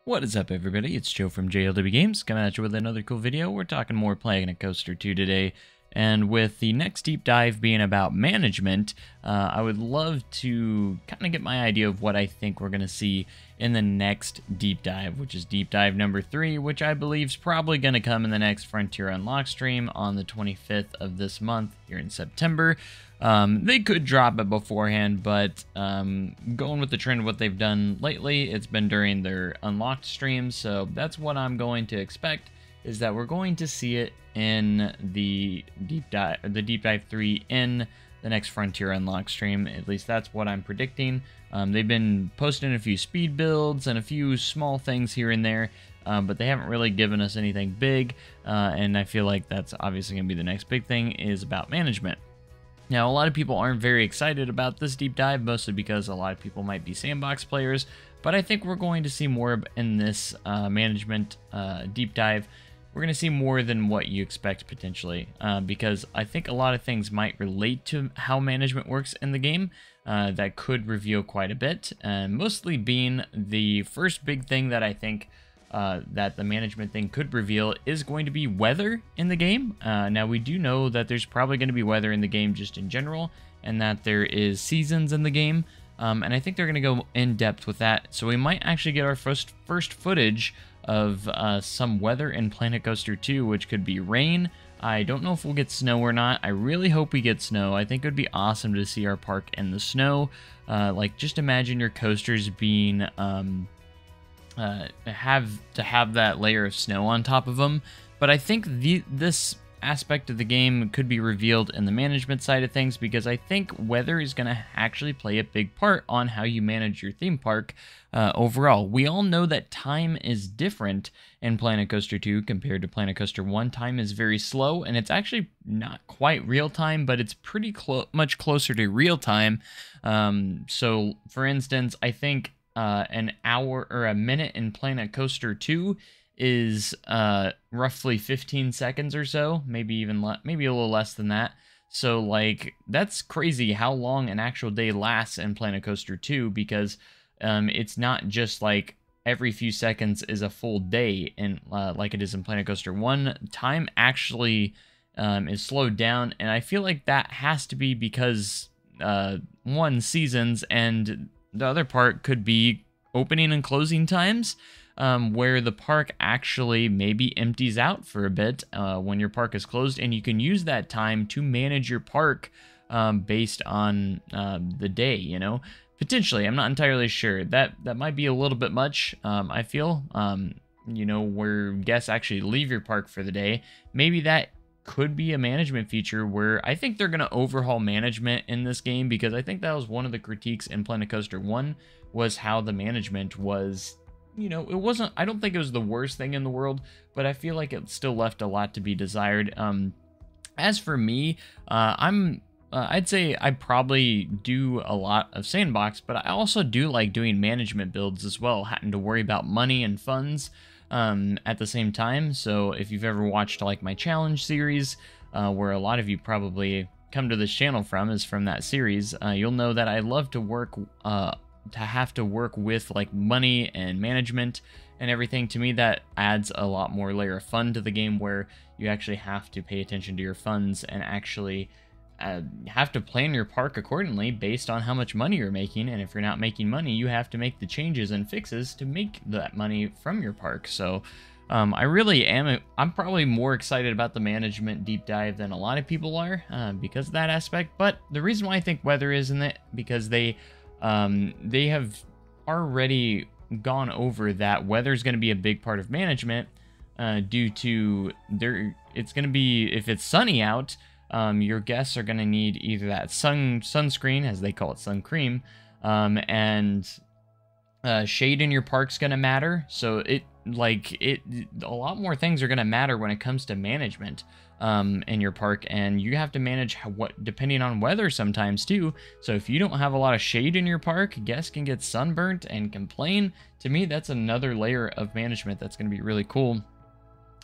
What is up, everybody? It's Joe from JLW Games, coming at you with another cool video. We're talking more Planet Coaster 2 today, and with the next deep dive being about management, I would love to kind of get my idea of what I think we're going to see in the next deep dive, which is deep dive number 3, which I believe is probably going to come in the next Frontier Unlocked stream on the 25th of this month here in September. They could drop it beforehand, but going with the trend of what they've done lately, it's been during their unlocked streams, so that's what I'm going to expect, is that we're going to see it in the deep dive 3 in the next Frontier Unlocked stream. At least that's what I'm predicting. They've been posting a few speed builds and a few small things here and there, but they haven't really given us anything big, and I feel like that's obviously going to be the next big thing, is about management. Now, a lot of people aren't very excited about this deep dive, mostly because a lot of people might be sandbox players, but I think we're going to see more in this management deep dive. We're going to see more than what you expect, potentially, because I think a lot of things might relate to how management works in the game that could reveal quite a bit, and mostly being the first big thing that I think that the management thing could reveal is going to be weather in the game. Now, we do know that there's probably going to be weather in the game just in general, and that there is seasons in the game, and I think they're going to go in depth with that. So we might actually get our first footage of some weather in Planet Coaster 2, which could be rain. I don't know if we'll get snow or not. I really hope we get snow. I think it would be awesome to see our park in the snow. Like, just imagine your coasters being have that layer of snow on top of them. But I think this aspect of the game could be revealed in the management side of things, because I think weather is going to actually play a big part on how you manage your theme park overall. We all know that time is different in Planet Coaster 2 compared to Planet Coaster 1. Time is very slow, and it's actually not quite real time, but it's pretty much closer to real time. So, for instance, I think an hour or a minute in Planet Coaster 2 is roughly 15 seconds or so, maybe even maybe a little less than that. So, like, that's crazy how long an actual day lasts in Planet Coaster 2, because it's not just like every few seconds is a full day, and like it is in Planet Coaster 1. Time actually is slowed down, and I feel like that has to be because one, seasons, and the other part could be opening and closing times, where the park actually maybe empties out for a bit when your park is closed, and you can use that time to manage your park based on the day, you know? Potentially, I'm not entirely sure. That might be a little bit much, I feel, you know, where guests actually leave your park for the day. Maybe that could be a management feature, where I think they're going to overhaul management in this game, because I think that was one of the critiques in Planet Coaster 1, was how the management was, you know, it wasn't, I don't think it was the worst thing in the world, but I feel like it still left a lot to be desired. As for me, I'd say I probably do a lot of sandbox, but I also do like doing management builds as well, having to worry about money and funds at the same time. So if you've ever watched like my challenge series, where a lot of you probably come to this channel from, is from that series, you'll know that I love to work have to work with like money and management and everything. To me, that adds a lot more layer of fun to the game, where you actually have to pay attention to your funds and actually have to plan your park accordingly based on how much money you're making. And if you're not making money, you have to make the changes and fixes to make that money from your park. So I really am, I'm probably more excited about the management deep dive than a lot of people are, because of that aspect. But the reason why I think weather is in it, because they have already gone over that weather is going to be a big part of management, due to it's going to be, if it's sunny out, your guests are going to need either that sunscreen, as they call it, sun cream, and shade in your park's going to matter. So a lot more things are going to matter when it comes to management in your park, and you have to manage depending on weather sometimes too. So if you don't have a lot of shade in your park, guests can get sunburnt and complain. To me, that's another layer of management that's going to be really cool.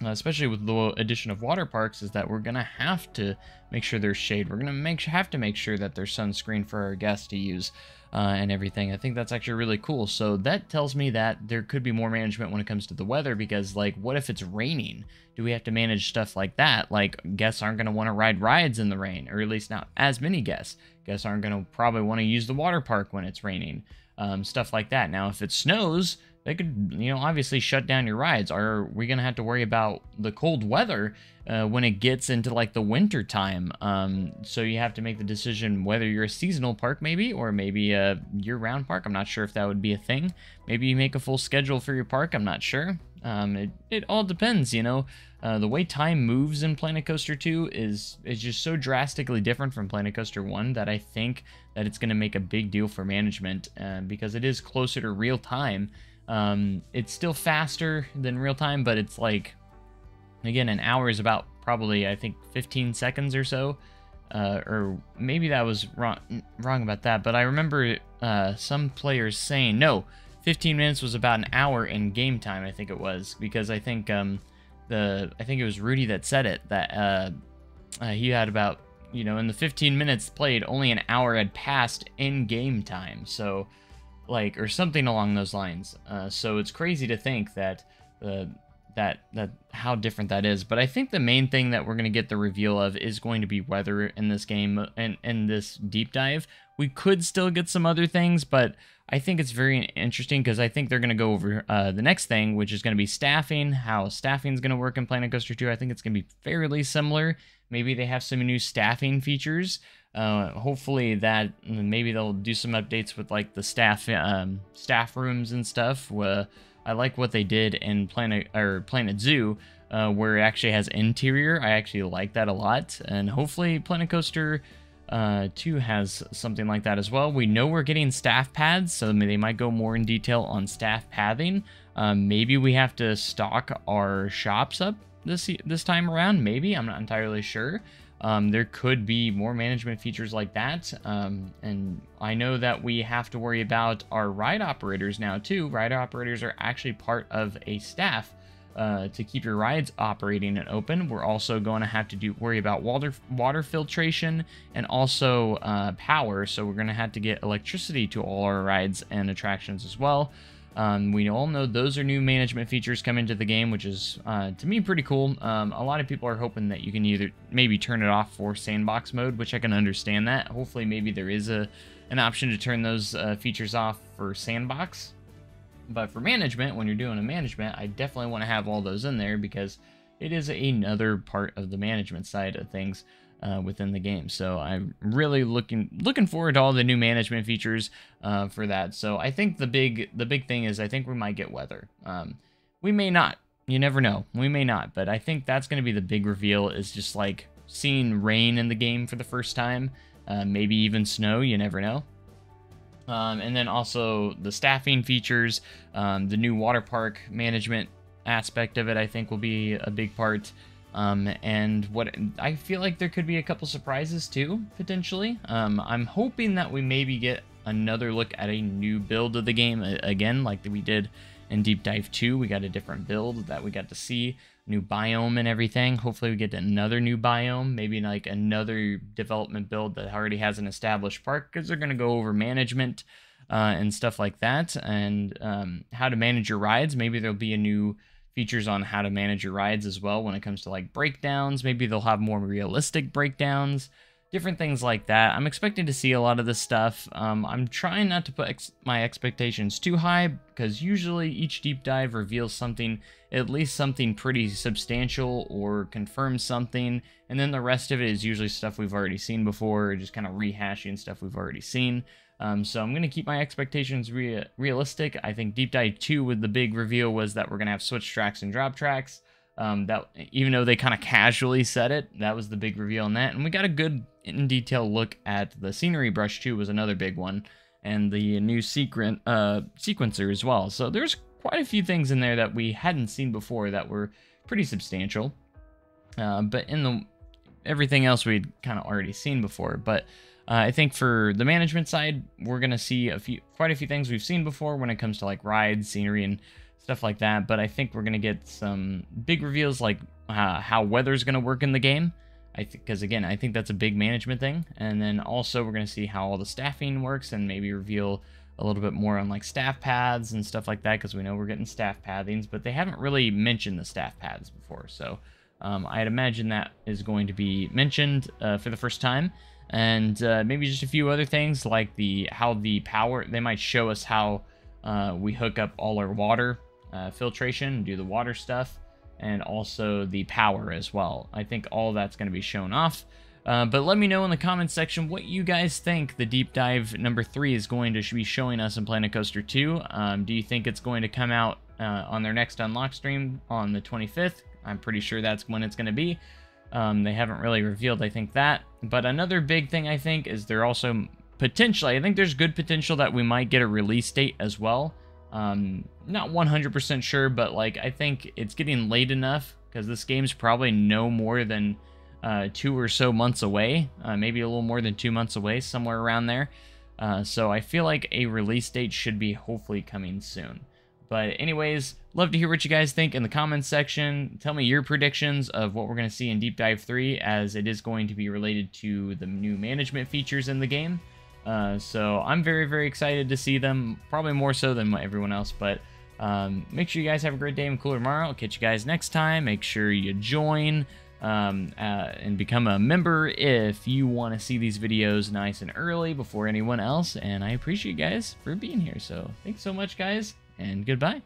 especially with the addition of water parks, is that we're gonna have to make sure there's shade. We're gonna have to make sure that there's sunscreen for our guests to use, and everything. I think that's actually really cool. So that tells me that there could be more management when it comes to the weather, because like, what if it's raining? Do we have to manage stuff like that? Like, guests aren't gonna want to ride rides in the rain, or at least not as many guests. Guests aren't gonna probably want to use the water park when it's raining, stuff like that. Now, if it snows, they could, obviously shut down your rides. Are we going to have to worry about the cold weather when it gets into like the winter time? So you have to make the decision whether you're a seasonal park maybe, or maybe a year-round park. I'm not sure if that would be a thing. Maybe you make a full schedule for your park. I'm not sure. It all depends, the way time moves in Planet Coaster 2 is just so drastically different from Planet Coaster 1 that I think that it's going to make a big deal for management, because it is closer to real time. It's still faster than real time, but it's like, again, an hour is about probably, I think, 15 seconds or so, or maybe that was wrong about that, but I remember some players saying, no, 15 minutes was about an hour in game time, I think it was, because I think I think it was Rudy that said it, that he had about, in the 15 minutes played, only an hour had passed in game time, so like, or something along those lines. So it's crazy to think that that how different that is. But I think the main thing that we're going to get the reveal of is going to be weather in this game, and in this deep dive. We could still get some other things, but I think it's very interesting because I think they're going to go over the next thing, which is going to be staffing, how staffing is going to work in Planet Coaster 2. I think it's going to be fairly similar. Maybe they have some new staffing features. Hopefully that maybe they'll do some updates with like the staff rooms and stuff. I like what they did in Planet Zoo, where it actually has interior. I actually like that a lot, and hopefully Planet Coaster 2 has something like that as well. We know we're getting staff pads, so they might go more in detail on staff pathing. Maybe we have to stock our shops up this time around. Maybe, I'm not entirely sure. There could be more management features like that, and I know that we have to worry about our ride operators now too. Ride operators are actually part of a staff to keep your rides operating and open. We're also going to have to worry about water filtration and also power, so we're going to have to get electricity to all our rides and attractions as well. We all know those are new management features coming to the game, which is, to me, pretty cool. A lot of people are hoping that you can either maybe turn it off for sandbox mode, which I can understand that. Hopefully, maybe there is an option to turn those features off for sandbox. But for management, when you're doing a management, I definitely want to have all those in there because it is another part of the management side of things within the game. So I'm really looking forward to all the new management features for that. So I think the big thing is I think we might get weather. We may not. You never know. We may not. But I think that's going to be the big reveal, is just like seeing rain in the game for the first time. Maybe even snow. You never know. And then also the staffing features, the new water park management aspect of it, I think will be a big part. And what I feel like there could be a couple surprises too, potentially. I'm hoping that we maybe get another look at a new build of the game again, like we did in Deep Dive 2. We got a different build that we got to see, new biome and everything. Hopefully we get another new biome, maybe like another development build that already has an established park, because they're going to go over management and stuff like that, and how to manage your rides. Maybe there'll be a new features on how to manage your rides as well when it comes to like breakdowns. Maybe they'll have more realistic breakdowns, different things like that. I'm expecting to see a lot of this stuff. I'm trying not to put my expectations too high, because usually each deep dive reveals something, at least something pretty substantial, or confirms something, and then the rest of it is usually stuff we've already seen before, or just kind of rehashing stuff we've already seen. So I'm going to keep my expectations realistic. I think Deep Dive 2 with the big reveal was that we're going to have switch tracks and drop tracks. That, even though they kind of casually said it, that was the big reveal on that. And we got a good in-detail look at the scenery brush too, was another big one. And the new sequencer as well. So there's quite a few things in there that we hadn't seen before that were pretty substantial. But in everything else we'd kind of already seen before. But I think for the management side, we're going to see quite a few things we've seen before when it comes to like rides, scenery, and stuff like that. But I think we're going to get some big reveals like how weather's going to work in the game. Because again, I think that's a big management thing. And then also we're going to see how all the staffing works and maybe reveal a little bit more on like staff paths and stuff like that, because we know we're getting staff pathings, but they haven't really mentioned the staff paths before. So I'd imagine that is going to be mentioned for the first time. And maybe just a few other things like how the power, they might show us how we hook up all our water filtration, do the water stuff, and also the power as well. I think all that's going to be shown off. But let me know in the comments section what you guys think the deep dive number 3 is going to be showing us in Planet Coaster 2. Do you think it's going to come out on their next unlock stream on the 25th? I'm pretty sure that's when it's going to be. They haven't really revealed, I think, that. But another big thing, I think, is they're also potentially, I think there's good potential that we might get a release date as well. Not 100% sure, but like I think it's getting late enough because this game's probably no more than 2 or so months away, maybe a little more than 2 months away, somewhere around there. So I feel like a release date should be hopefully coming soon. But anyways, love to hear what you guys think in the comments section. Tell me your predictions of what we're going to see in Deep Dive 3, as it is going to be related to the new management features in the game. So I'm very, very excited to see them, probably more so than everyone else. But make sure you guys have a great day and cooler tomorrow. I'll catch you guys next time. Make sure you join and become a member if you want to see these videos nice and early before anyone else. And I appreciate you guys for being here. So thanks so much, guys, and goodbye.